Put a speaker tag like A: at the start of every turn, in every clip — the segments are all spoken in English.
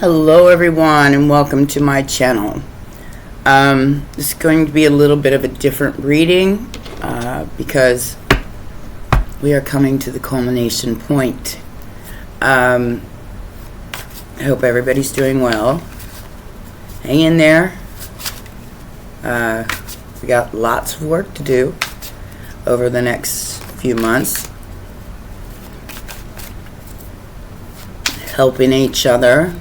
A: Hello everyone and welcome to my channel. This is going to be a little bit of a different reading because we are coming to the culmination point. I hope everybody's doing well. Hang in there. We got lots of work to do over the next few months. Helping each other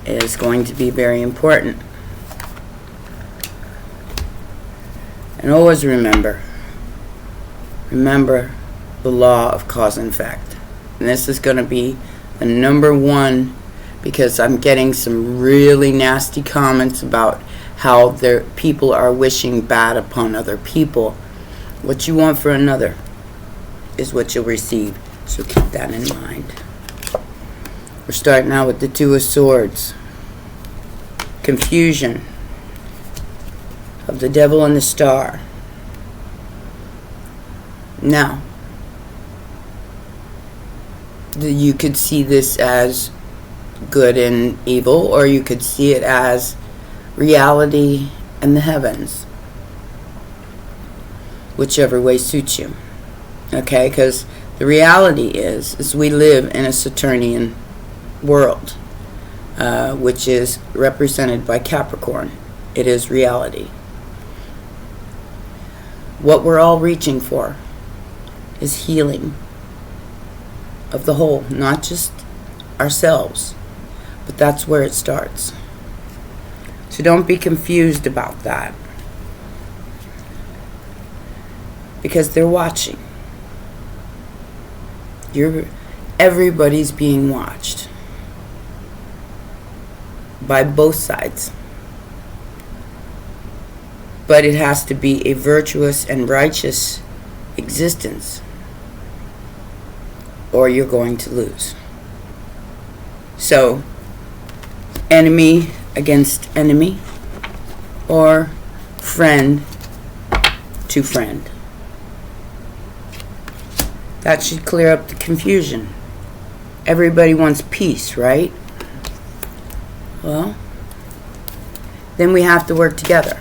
A: is going to be very important. And always remember the law of cause and effect. And this is going to be the number one because I'm getting some really nasty comments about how people are wishing bad upon other people. What you want for another is what you'll receive. So keep that in mind. We're starting out with the Two of Swords. Confusion of the Devil and the Star. Now, you could see this as good and evil, or you could see it as reality and the heavens. Whichever way suits you. Okay, because the reality is we live in a Saturnian world, which is represented by Capricorn. It is reality. What we're all reaching for is healing of the whole, not just ourselves, but that's where it starts. So don't be confused about that, because they're watching. Everybody's being watched by both sides. But it has to be a virtuous and righteous existence, or you're going to lose. So, enemy against enemy, or friend to friend. That should clear up the confusion. Everybody wants peace, right? Well, then we have to work together,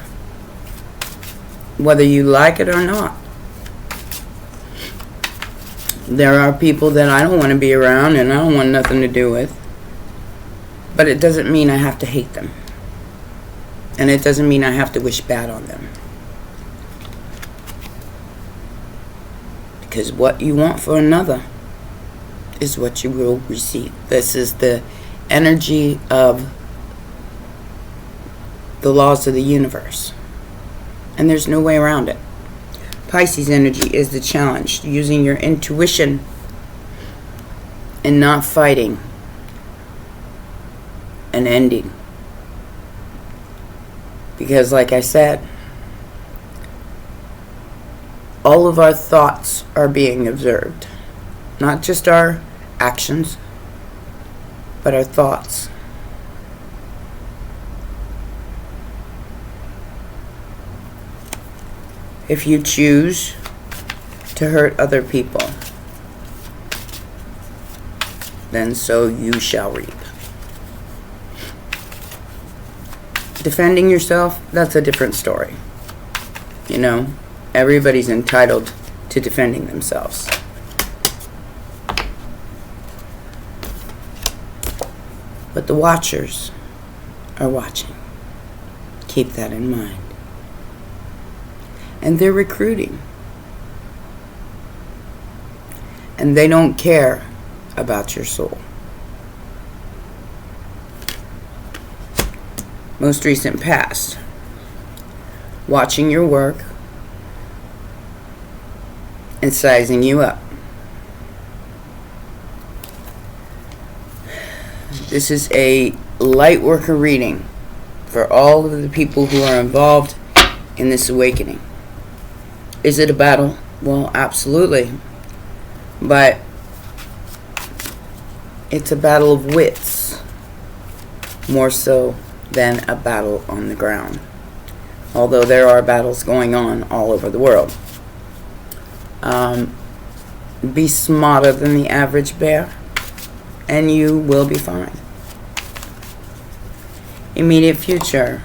A: whether you like it or not. There are people that I don't want to be around and I don't want nothing to do with, but it doesn't mean I have to hate them, and it doesn't mean I have to wish bad on them, because what you want for another is what you will receive. This is the energy of the laws of the universe, and there's no way around it. Pisces energy is the challenge, using your intuition and not fighting an ending, because like I said, all of our thoughts are being observed, not just our actions, but our thoughts. If you choose to hurt other people, then so you shall reap. Defending yourself, that's a different story. You know, everybody's entitled to defending themselves. But the watchers are watching. Keep that in mind. And they're recruiting. And they don't care about your soul. Most recent past. Watching your work and sizing you up. This is a light worker reading for all of the people who are involved in this awakening. Is it a battle? Well, absolutely. But it's a battle of wits, more so than a battle on the ground. Although there are battles going on all over the world. Be smarter than the average bear, and you will be fine. Immediate future.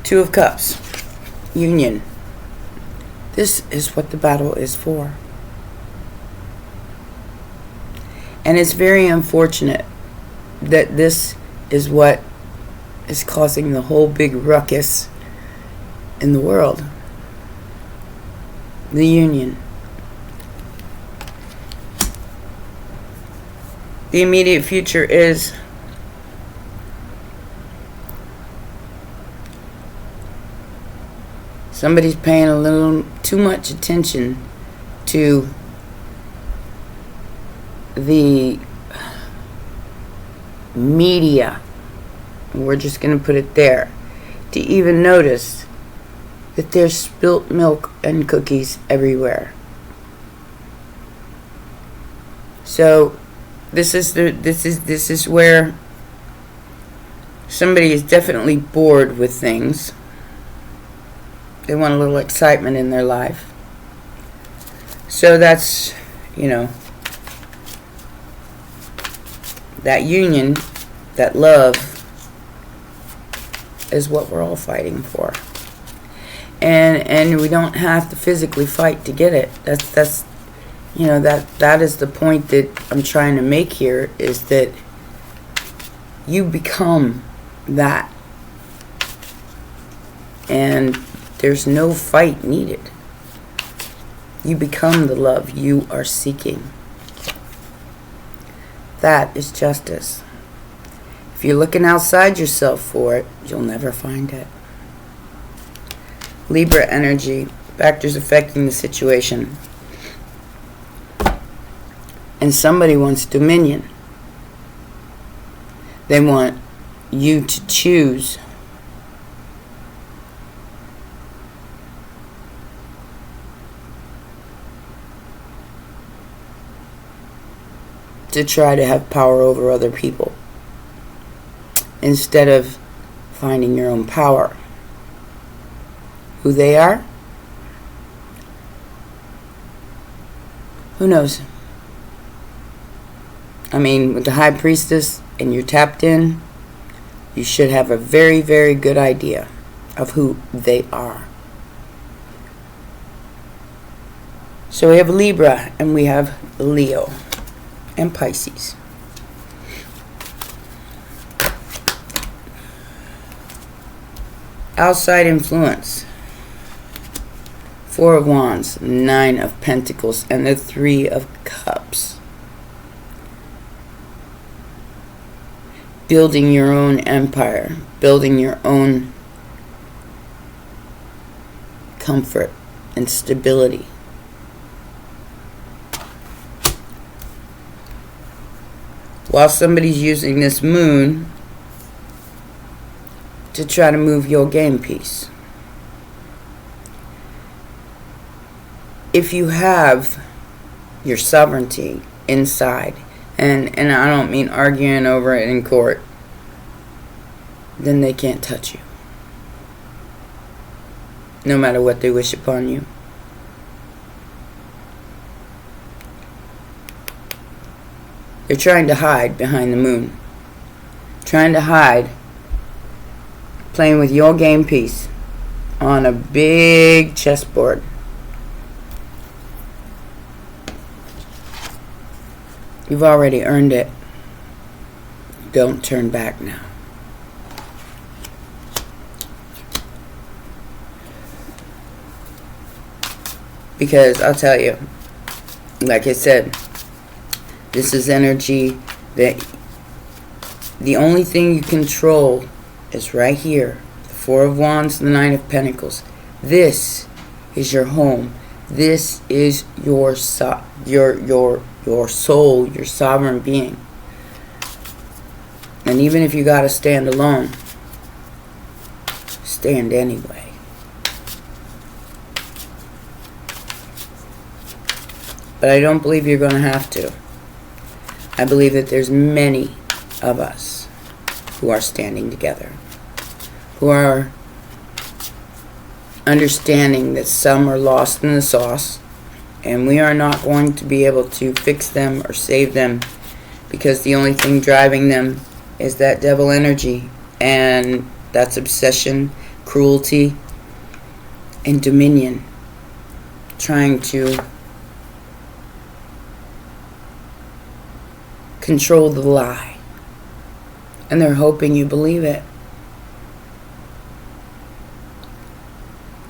A: Two of Cups. Union. This is what the battle is for. And it's very unfortunate that this is what is causing the whole big ruckus in the world. The union. The immediate future is somebody's paying a little too much attention to the media. We're just going to put it there. To even notice that there's spilt milk and cookies everywhere. So this is where somebody is definitely bored with things. They want a little excitement in their life. So that's, that union, that love is what we're all fighting for. And we don't have to physically fight to get it. That is the point that I'm trying to make here, is that you become that. And there's no fight needed. You become the love you are seeking. That is justice. If you're looking outside yourself for it, you'll never find it. Libra energy, factors affecting the situation. And somebody wants dominion. They want you to choose to try to have power over other people instead of finding your own power. Who they are? Who knows? I mean, with the High Priestess and you're tapped in, you should have a very, very good idea of who they are. So we have Libra and we have Leo and Pisces. Outside influence. Four of Wands, Nine of Pentacles, and the Three of Cups. Building your own empire, building your own comfort and stability. While somebody's using this moon to try to move your game piece. If you have your sovereignty inside, and I don't mean arguing over it in court, then they can't touch you. No matter what they wish upon you. They're trying to hide behind the moon. Trying to hide, playing with your game piece on a big chessboard. You've already earned it. Don't turn back now. Because I'll tell you, like I said, this is energy that the only thing you control is right here. The Four of Wands, the Nine of Pentacles. This is your home. This is your soul, your sovereign being. And even if you gotta stand alone, stand anyway. But I don't believe you're gonna have to. I believe that there's many of us who are standing together, who are understanding that some are lost in the sauce, and we are not going to be able to fix them or save them, because the only thing driving them is that devil energy, and that's obsession, cruelty, and dominion, trying to control the lie, and they're hoping you believe it.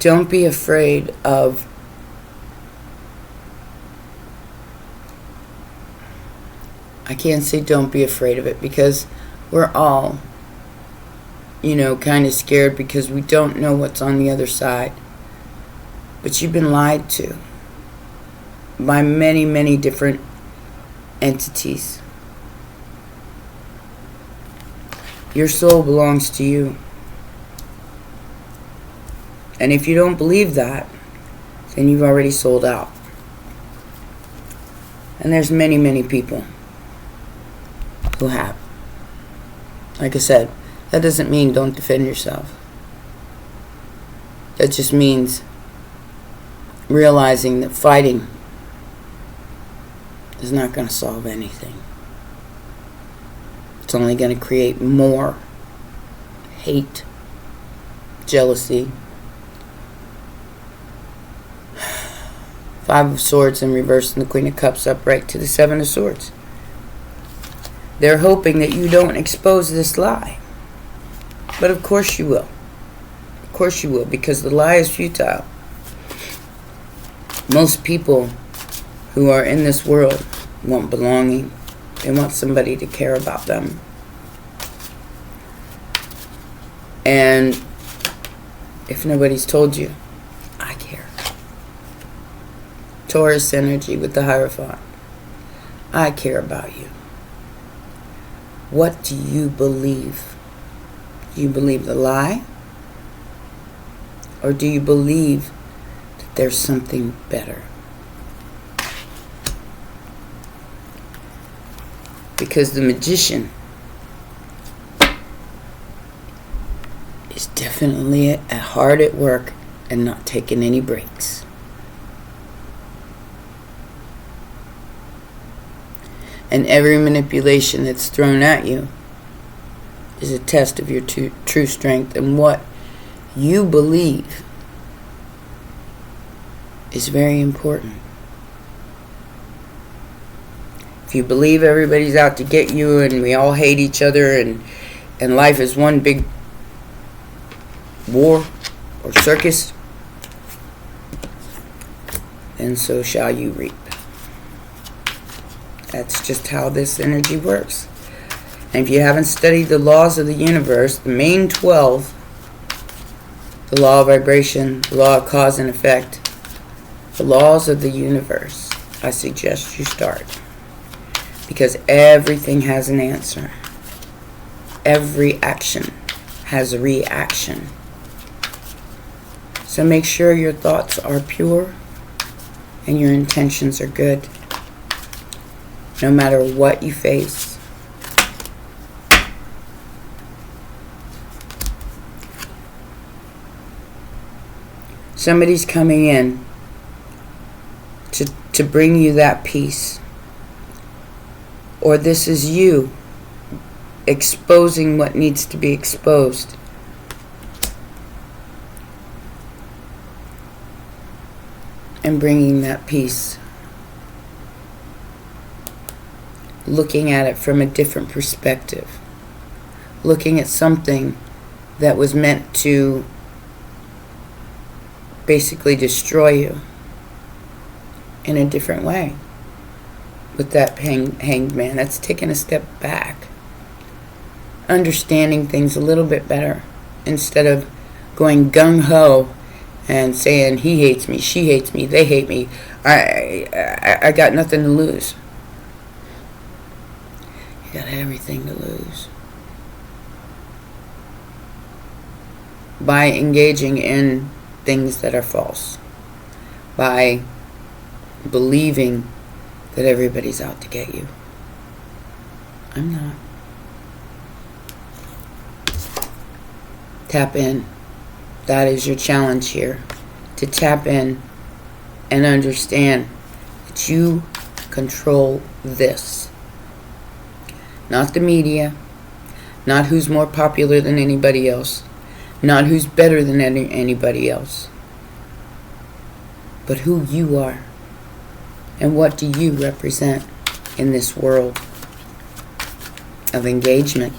A: Don't be afraid of I can't say don't be afraid of it, because we're all, kind of scared because we don't know what's on the other side. But you've been lied to by many, many different entities. Your soul belongs to you. And if you don't believe that, then you've already sold out. And there's many, many people who have. Like I said, that doesn't mean don't defend yourself. That just means realizing that fighting is not going to solve anything. It's only going to create more hate, jealousy. Five of Swords in reverse and the Queen of Cups upright to the Seven of Swords. They're hoping that you don't expose this lie. But of course you will. Of course you will, because the lie is futile. Most people who are in this world want belonging. They want somebody to care about them. And if nobody's told you, I care. Taurus energy with the Hierophant. I care about you. What do you believe? Do you believe the lie? Or do you believe that there's something better? Because the Magician is definitely hard at work and not taking any breaks. And every manipulation that's thrown at you is a test of your true strength, and what you believe is very important. If you believe everybody's out to get you and we all hate each other and life is one big war or circus, then so shall you reap. That's just how this energy works. And if you haven't studied the laws of the universe, the main 12, the law of vibration, the law of cause and effect, the laws of the universe, I suggest you start. Because everything has an answer. Every action has a reaction. So make sure your thoughts are pure and your intentions are good, no matter what you face. Somebody's coming in to bring you that peace. Or this is you exposing what needs to be exposed. And bringing that peace. Looking at it from a different perspective. Looking at something that was meant to basically destroy you in a different way. With that hanged man, that's taking a step back. Understanding things a little bit better. Instead of going gung-ho and saying he hates me, she hates me, they hate me. I got nothing to lose. You got everything to lose. By engaging in things that are false. By believing that everybody's out to get you. I'm not. Tap in. That is your challenge here. To tap in and understand that you control this. Not the media, Not who's more popular than anybody else. Not who's better than anybody else. But who you are. And what do you represent in this world of engagement.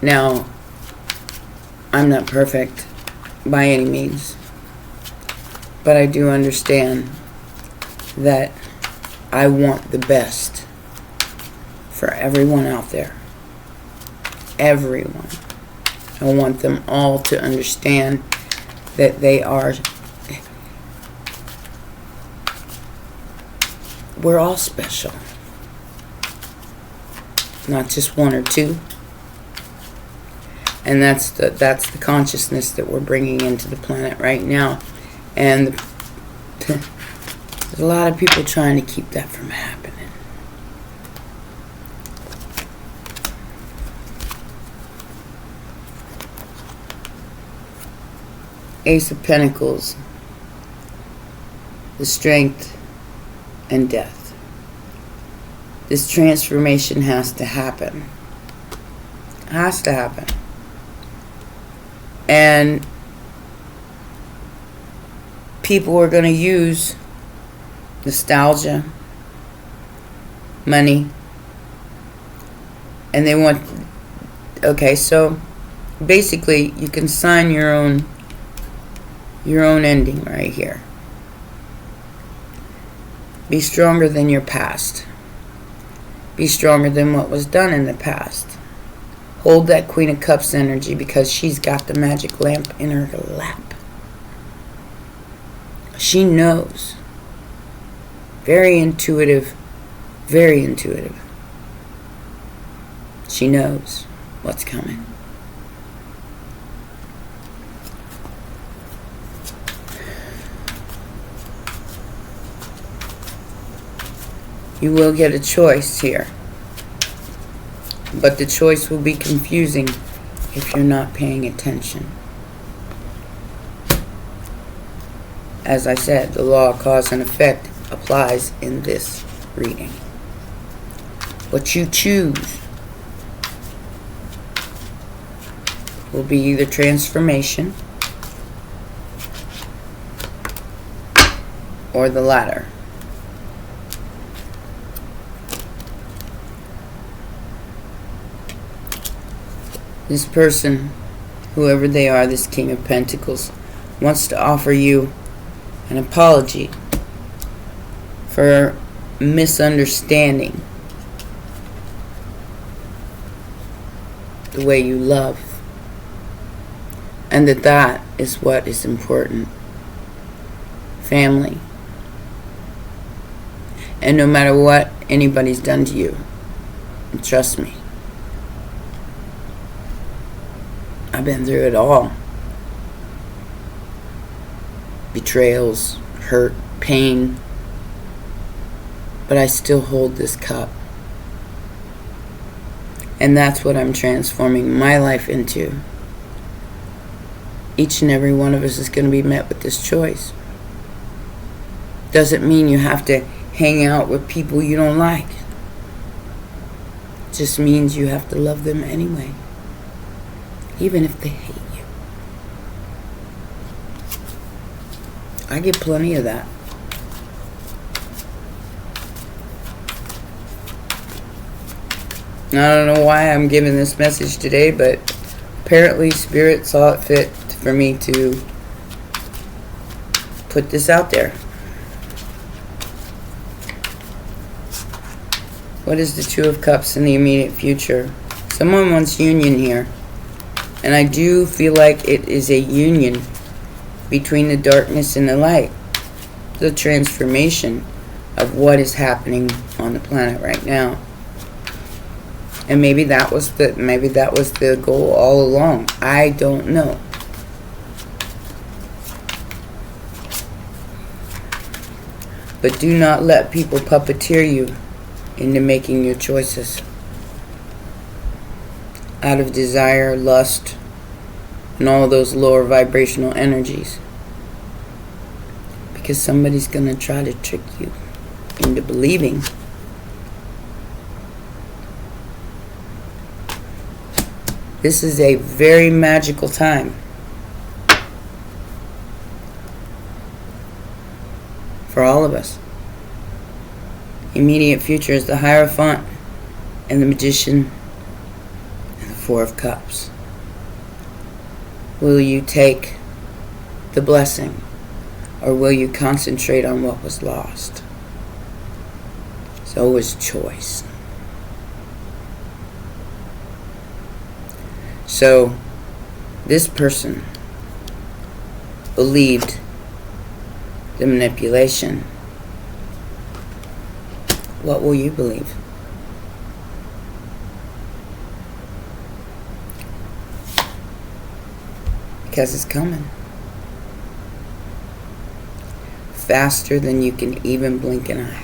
A: Now, I'm not perfect by any means, but I do understand that I want the best for everyone out there. Everyone. I want them all to understand that we're all special. Not just one or two. And that's the consciousness that we're bringing into the planet right now. And there's a lot of people trying to keep that from happening. Ace of Pentacles, the strength and death. This transformation has to happen. Has to happen. And people are going to use nostalgia, money, and they want, okay, so basically you can sign your own ending right here. Be stronger than your past. Be stronger than what was done in the past. Hold that Queen of Cups energy because she's got the magic lamp in her lap. She knows. Very intuitive. Very intuitive. She knows what's coming. You will get a choice here. But the choice will be confusing if you're not paying attention. As I said, the law of cause and effect applies in this reading. What you choose will be either transformation or the latter. This person, whoever they are, this King of Pentacles, wants to offer you an apology for misunderstanding the way you love. And that is what is important. Family. And no matter what anybody's done to you, trust me, I've been through it all. Betrayals, hurt, pain. But I still hold this cup. And that's what I'm transforming my life into. Each and every one of us is going to be met with this choice. Doesn't mean you have to hang out with people you don't like. It just means you have to love them anyway. Even if they hate you. I get plenty of that. I don't know why I'm giving this message today, but apparently Spirit saw it fit for me to put this out there. What is the Two of Cups in the immediate future? Someone wants union here. And I do feel like it is a union between the darkness and the light. The transformation of what is happening on the planet right now. And maybe that was the goal all along. I don't know. But do not let people puppeteer you into making your choices. Out of desire, lust, and all those lower vibrational energies. Because somebody's going to try to trick you into believing This is a very magical time. For all of us. Immediate future is the Hierophant and the Magician and the Four of Cups. Will you take the blessing, or will you concentrate on what was lost? It's always choice. So, this person believed the manipulation. What will you believe? Because it's coming. Faster than you can even blink an eye.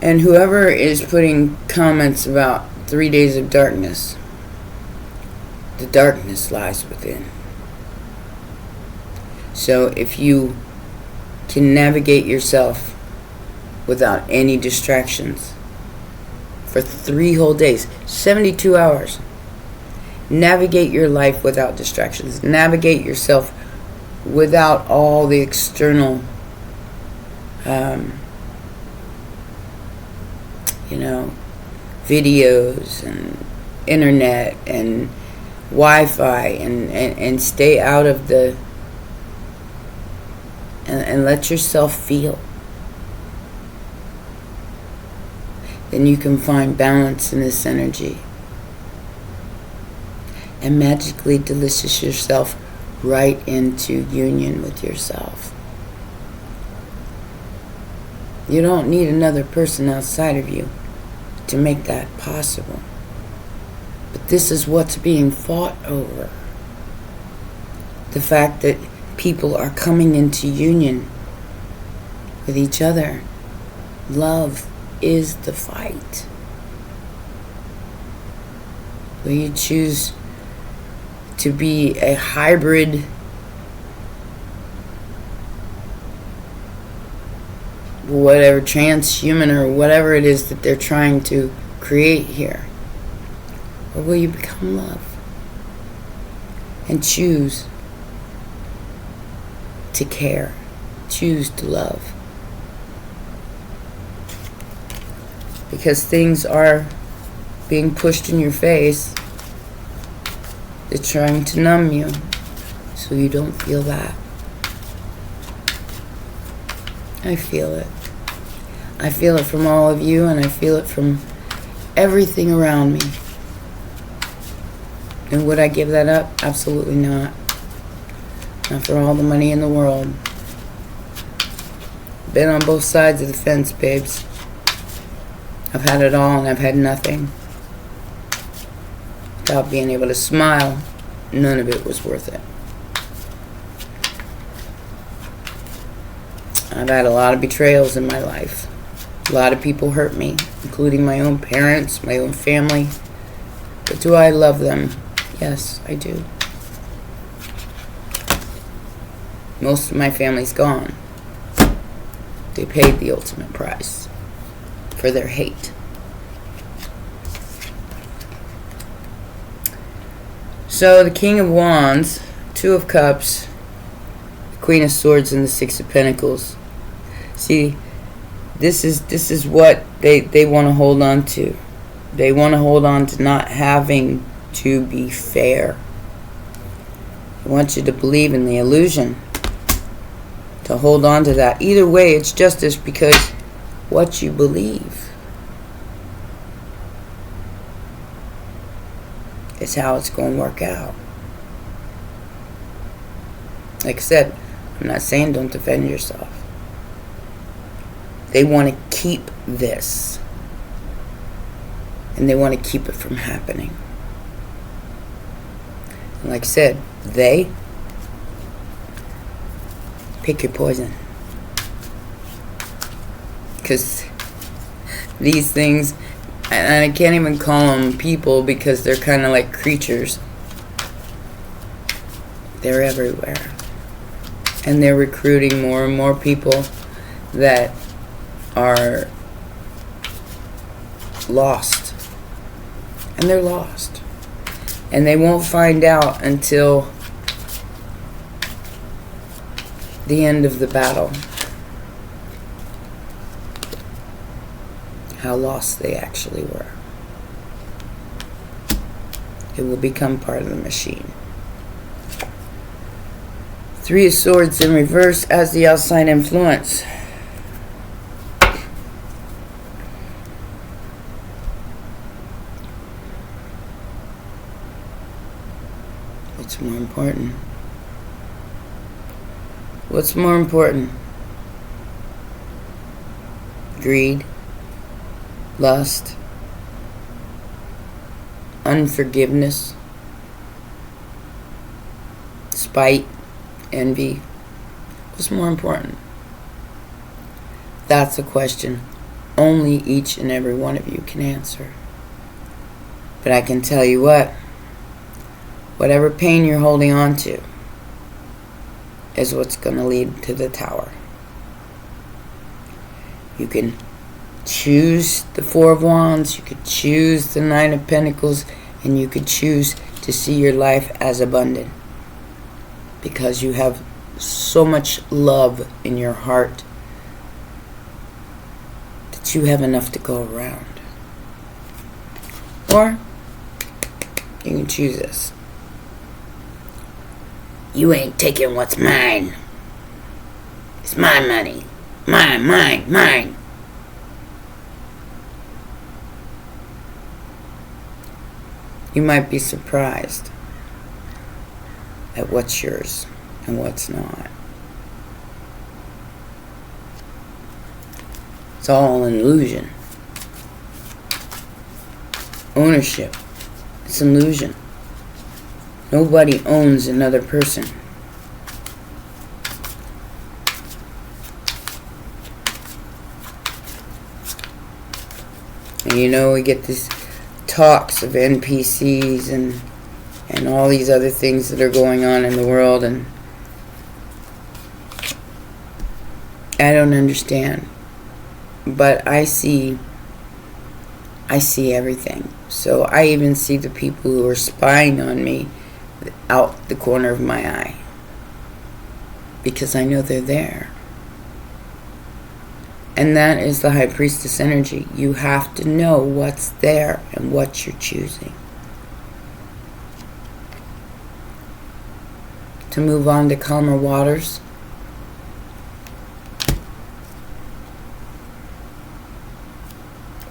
A: And whoever is putting comments about 3 days of darkness, the darkness lies within. So if you can navigate yourself without any distractions for 3 whole days, 72 hours, navigate your life without distractions. Navigate yourself without all the external, videos and internet and Wi-Fi, and stay out of the, and let yourself feel. Then you can find balance in this energy. And magically delicious yourself right into union with yourself. You don't need another person outside of you to make that possible. But this is what's being fought over. The fact that people are coming into union with each other. Love is the fight. Will you choose to be a hybrid whatever, transhuman, or whatever it is that they're trying to create here? Or will you become love and choose to care, choose to love? Because things are being pushed in your face. They're trying to numb you so you don't feel that. I feel it. I feel it from all of you, and I feel it from everything around me. And would I give that up? Absolutely not. Not for all the money in the world. Been on both sides of the fence, babes. I've had it all and I've had nothing. Without being able to smile, none of it was worth it. I've had a lot of betrayals in my life. A lot of people hurt me, including my own parents, my own family. But do I love them? Yes, I do. Most of my family's gone. They paid the ultimate price for their hate. So the King of Wands, Two of Cups, Queen of Swords, and the Six of Pentacles. See, this is what they want to hold on to. They want to hold on to not having to be fair. They want you to believe in the illusion. To hold on to that. Either way, it's justice, because what you believe is how it's going to work out. Like I said, I'm not saying don't defend yourself. They want to keep this. And they want to keep it from happening. And like I said, they pick your poison. Because these things, and I can't even call them people because they're kind of like creatures. They're everywhere. And they're recruiting more and more people that are lost And they're lost. And they won't find out until the end of the battle how lost they actually were. It will become part of the machine. Three of Swords in reverse as the outside influence. What's more important? What's more important? Greed, lust, unforgiveness, spite, envy. What's more important? That's a question only each and every one of you can answer. But I can tell you what, whatever pain you're holding on to is what's going to lead to the tower. You can choose the Four of Wands, you could choose the Nine of Pentacles, and you could choose to see your life as abundant. Because you have so much love in your heart that you have enough to go around. Or you can choose this. You ain't taking what's mine. It's my money. Mine, mine, mine. You might be surprised at what's yours and what's not. It's all an illusion. Ownership. It's an illusion. Nobody owns another person. And you know, we get these talks of NPCs and all these other things that are going on in the world, and I don't understand. But I see everything. So I even see the people who are spying on me out the corner of my eye, because I know they're there. And that is the High Priestess energy. You have to know what's there and what you're choosing. To move on to calmer waters.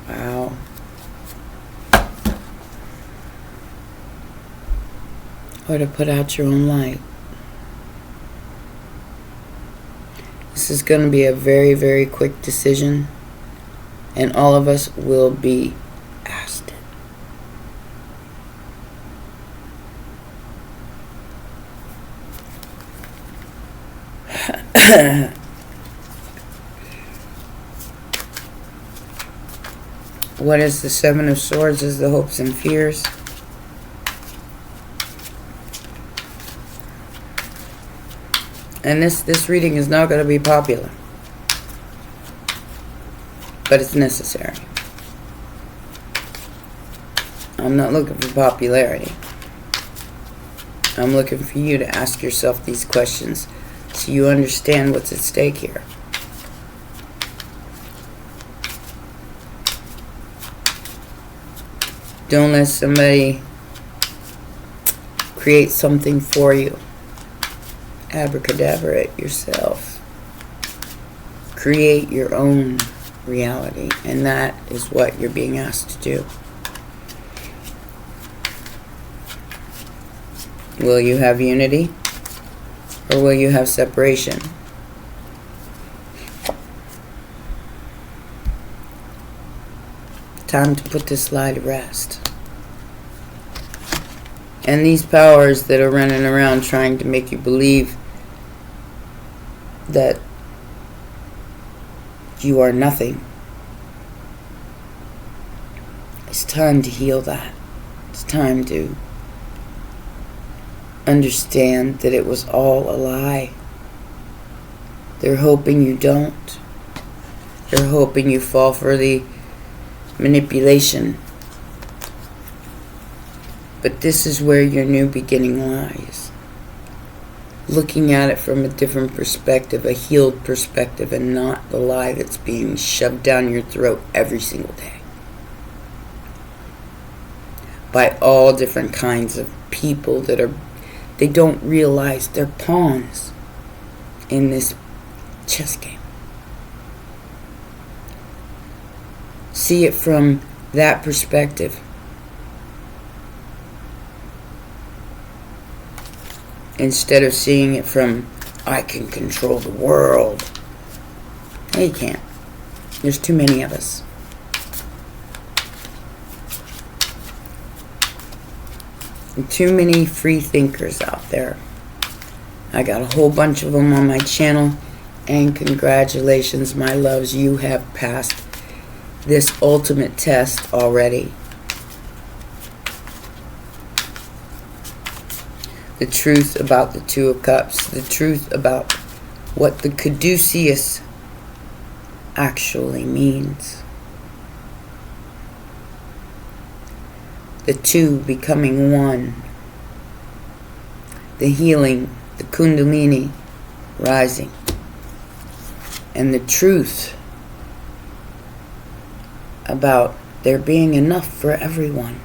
A: Wow. Or to put out your own light. This is going to be a very, very quick decision, and all of us will be asked it. What is the Seven of Swords? Is the hopes and fears. And this reading is not going to be popular, but it's necessary. I'm not looking for popularity. I'm looking for you to ask yourself these questions so you understand what's at stake here. Don't let somebody create something for you. Abracadabra it yourself. Create your own reality, and that is what you're being asked to do. Will you have unity, or will you have separation? Time to put this lie to rest. And these powers that are running around trying to make you believe that you are nothing. It's time to heal that. It's time to understand that it was all a lie. They're hoping you don't. They're hoping you fall for the manipulation But this is where your new beginning lies. Looking at it from a different perspective, a healed perspective, and not the lie that's being shoved down your throat every single day. By all different kinds of people they don't realize they're pawns in this chess game. See it from that perspective. Instead of seeing it from, I can control the world. No, you can't. There's too many of us. And too many free thinkers out there. I got a whole bunch of them on my channel. And congratulations, my loves. You have passed this ultimate test already. The truth about the Two of Cups, the truth about what the caduceus actually means. The two becoming one. The healing, the kundalini rising. And the truth about there being enough for everyone.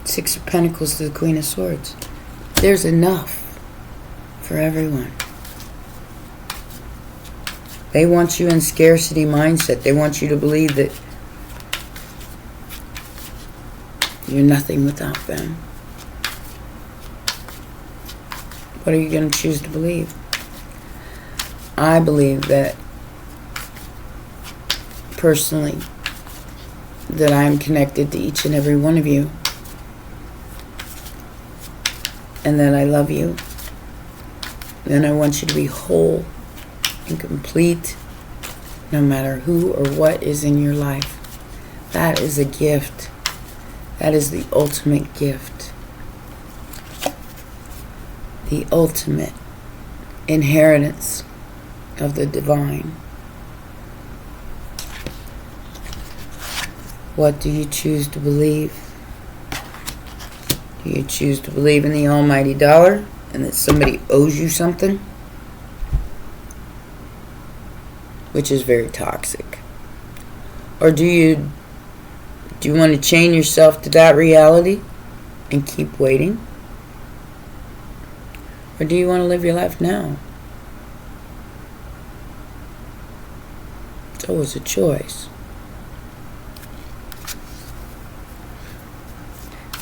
A: Six of Pentacles to the Queen of Swords. There's enough for everyone. They want you in scarcity mindset. They want you to believe that you're nothing without them. What are you going to choose to believe? I believe that, personally, that I am connected to each and every one of you. And that I love you. And I want you to be whole and complete, no matter who or what is in your life. That is a gift. That is the ultimate gift. The ultimate inheritance of the divine. What do you choose to believe? Do you choose to believe in the almighty dollar and that somebody owes you something? Which is very toxic. Or do you want to chain yourself to that reality and keep waiting? Or do you want to live your life now? It's always a choice.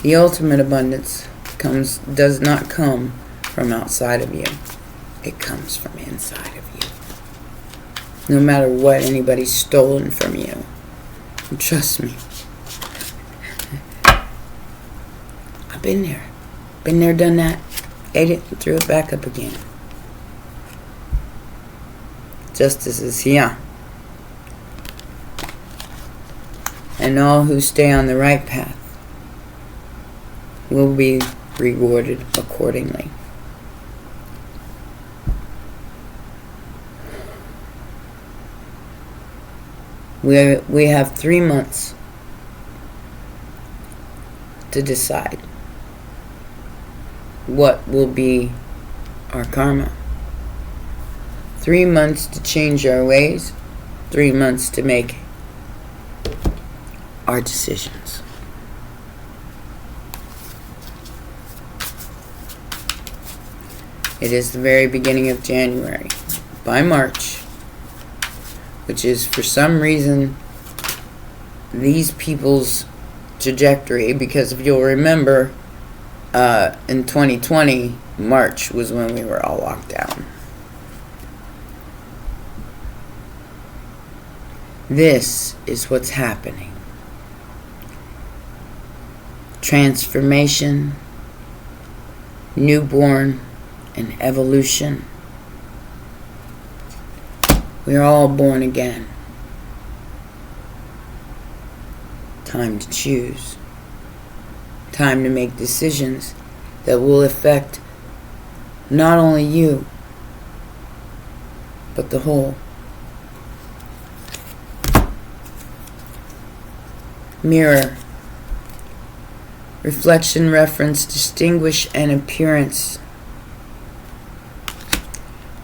A: The ultimate abundance does not come from outside of you. It comes from inside of you. No matter what anybody's stolen from you. And trust me. I've been there. Been there, done that. Ate it and threw it back up again. Justice is here. And all who stay on the right path will be rewarded accordingly. We have 3 months to decide what will be our karma. 3 months to change our ways. 3 months to make our decisions. It is the very beginning of January. By March, which is for some reason these people's trajectory, because if you'll remember, in 2020, March was when we were all locked down. This is what's happening. Transformation, newborn, and evolution. We are all born again. Time to choose. Time to make decisions that will affect not only you, but the whole. Mirror Reflection, reference, distinguish, and appearance.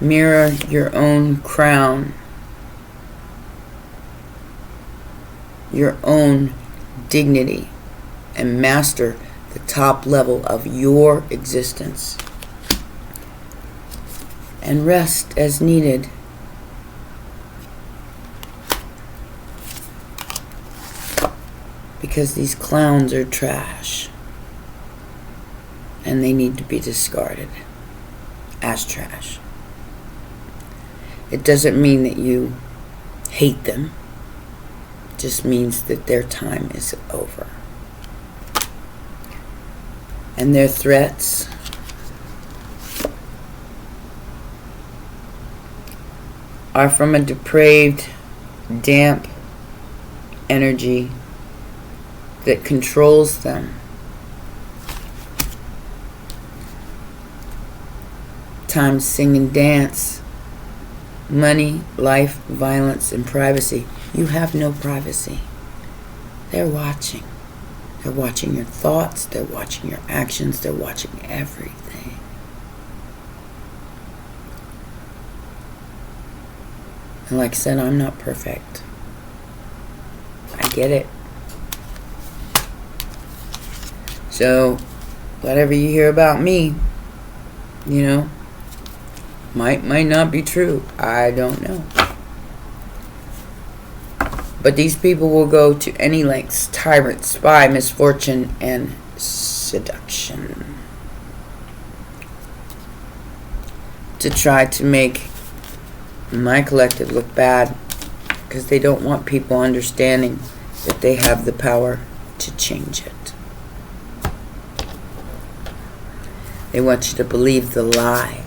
A: Mirror your own crown, your own dignity, and master the top level of your existence. And rest as needed. Because these clowns are trash. And they need to be discarded as trash. It doesn't mean that you hate them. It just means that their time is over. And their threats are from a depraved, damp energy that controls them. Time, sing and dance. Money, life, violence, and privacy. You have no privacy. They're watching. They're watching your thoughts. They're watching your actions. They're watching everything. And like I said, I'm not perfect. I get it. So, whatever you hear about me, might not be true. I don't know. But these people will go to any lengths: tyrant, spy, misfortune, and seduction, to try to make my collective look bad, because they don't want people understanding that they have the power to change it. They want you to believe the lie,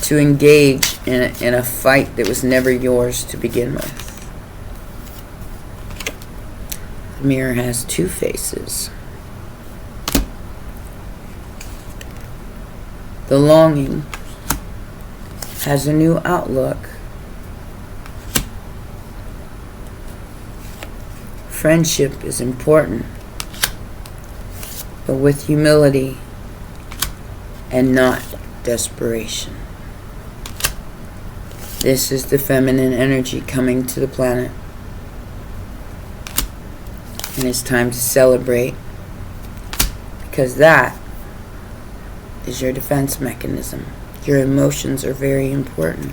A: to engage in a fight that was never yours to begin with. The mirror has two faces. The longing has a new outlook. Friendship is important, but with humility and not desperation. This is the feminine energy coming to the planet. And it's time to celebrate, because that is your defense mechanism. Your emotions are very important.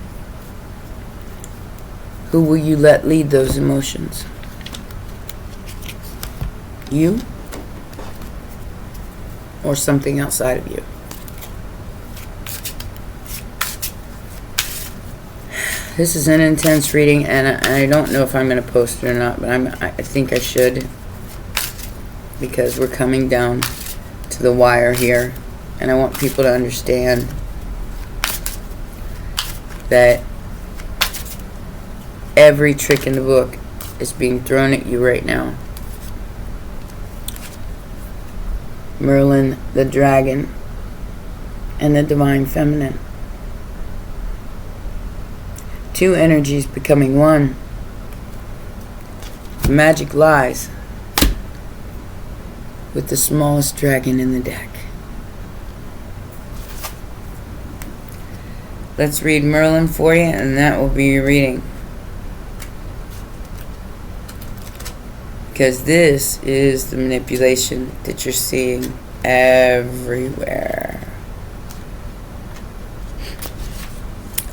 A: Who will you let lead those emotions? You? Or something outside of you? This is an intense reading, and I don't know if I'm going to post it or not, but I think I should, because we're coming down to the wire here, and I want people to understand that every trick in the book is being thrown at you right now. Merlin, the dragon, and the divine feminine. Two energies becoming one. The magic lies with the smallest dragon in the deck. Let's read Merlin for you, and that will be your reading. Because this is the manipulation that you're seeing everywhere.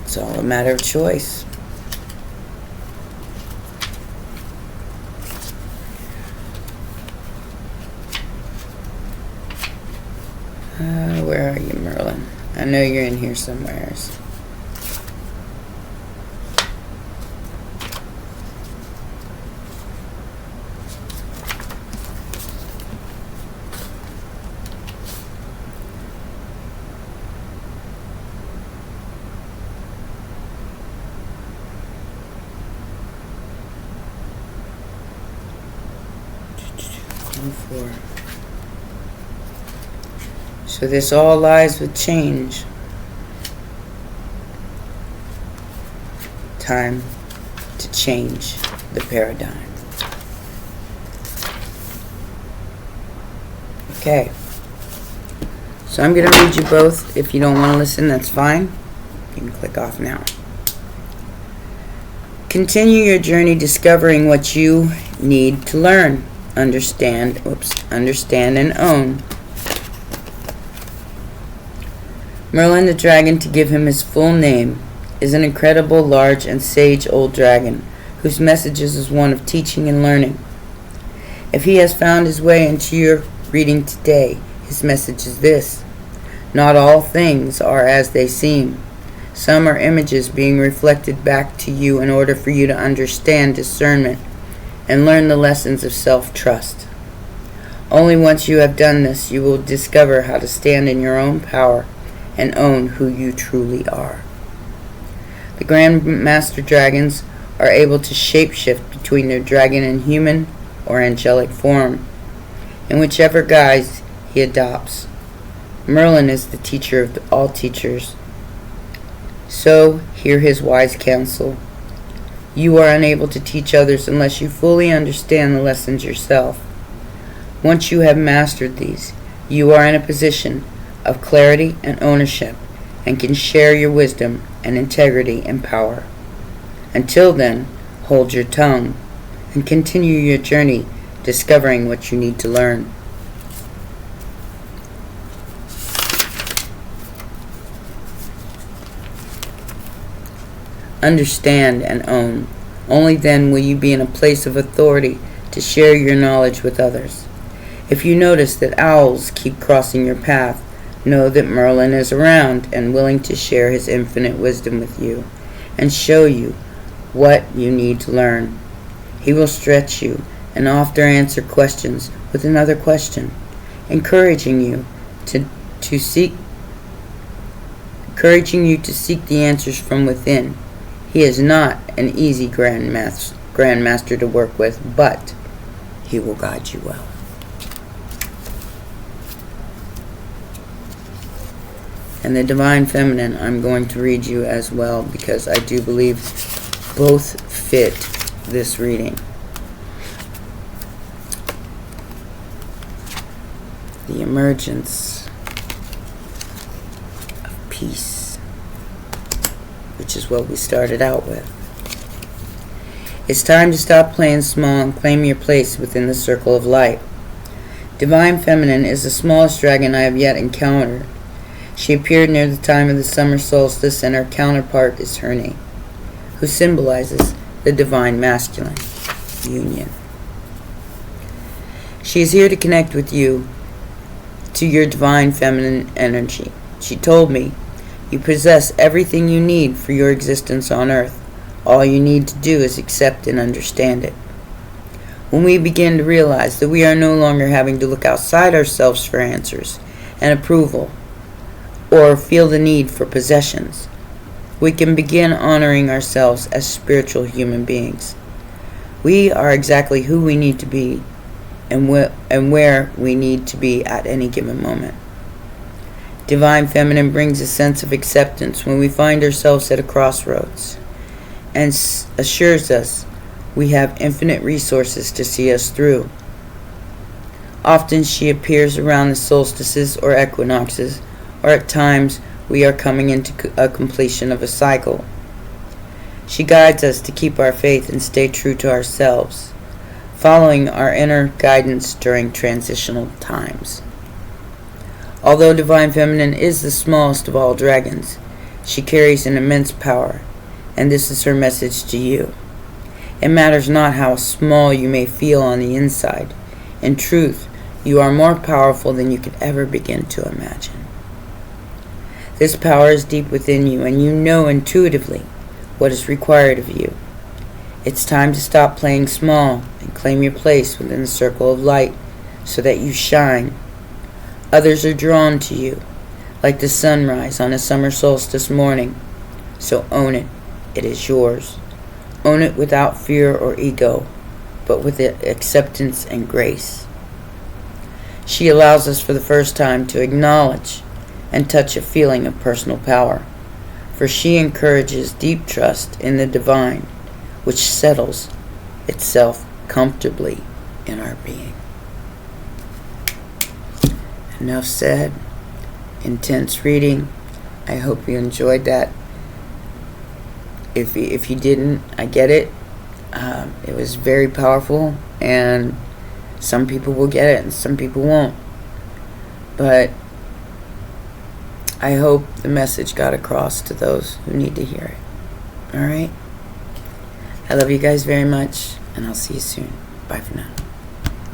A: It's all a matter of choice. Where are you, Merlin? I know you're in here somewhere. So this all lies with change. Time to change the paradigm. Okay. So I'm going to read you both. If you don't want to listen, that's fine. You can click off now. Continue your journey discovering what you need to learn, understand and own. Merlin the dragon, to give him his full name, is an incredible, large, and sage old dragon whose message is one of teaching and learning. If he has found his way into your reading today, his message is this: not all things are as they seem. Some are images being reflected back to you in order for you to understand discernment and learn the lessons of self-trust. Only once you have done this, you will discover how to stand in your own power and own who you truly are. The Grand Master Dragons are able to shapeshift between their dragon and human or angelic form, in whichever guise he adopts. Merlin is the teacher of all teachers. So, hear his wise counsel. You are unable to teach others unless you fully understand the lessons yourself. Once you have mastered these, you are in a position of clarity and ownership and can share your wisdom and integrity and power. Until then, hold your tongue and continue your journey discovering what you need to learn. Understand and own. Only then will you be in a place of authority to share your knowledge with others. If you notice that owls keep crossing your path, know that Merlin is around and willing to share his infinite wisdom with you and show you what you need to learn. He will stretch you and often answer questions with another question, encouraging you to seek the answers from within. He is not an easy grandmaster to work with, but he will guide you well. And the Divine Feminine, I'm going to read you as well because I do believe both fit this reading. The emergence of peace, which is what we started out with. It's time to stop playing small and claim your place within the circle of light. Divine Feminine is the smallest dragon I have yet encountered. She appeared near the time of the summer solstice, and her counterpart is Hernie, who symbolizes the Divine Masculine union. She is here to connect with you to your Divine Feminine energy. She told me, you possess everything you need for your existence on Earth. All you need to do is accept and understand it. When we begin to realize that we are no longer having to look outside ourselves for answers and approval, or feel the need for possessions, we can begin honoring ourselves as spiritual human beings. We are exactly who we need to be and where we need to be at any given moment. Divine Feminine brings a sense of acceptance when we find ourselves at a crossroads and assures us we have infinite resources to see us through. Often she appears around the solstices or equinoxes, or at times we are coming into a completion of a cycle. She guides us to keep our faith and stay true to ourselves, following our inner guidance during transitional times. Although Divine Feminine is the smallest of all dragons, she carries an immense power, and this is her message to you. It matters not how small you may feel on the inside. In truth, you are more powerful than you could ever begin to imagine. This power is deep within you, and you know intuitively what is required of you. It's time to stop playing small and claim your place within the circle of light so that you shine. Others are drawn to you, like the sunrise on a summer solstice morning. So own it. It is yours. Own it without fear or ego, but with acceptance and grace. She allows us for the first time to acknowledge and touch a feeling of personal power, for she encourages deep trust in the divine, which settles itself comfortably in our being. enough said. Intense reading. I hope you enjoyed that. If you didn't, I get it. It was very powerful, and some people will get it and some people won't. But I hope the message got across to those who need to hear it. Alright? I love you guys very much, and I'll see you soon. Bye for now.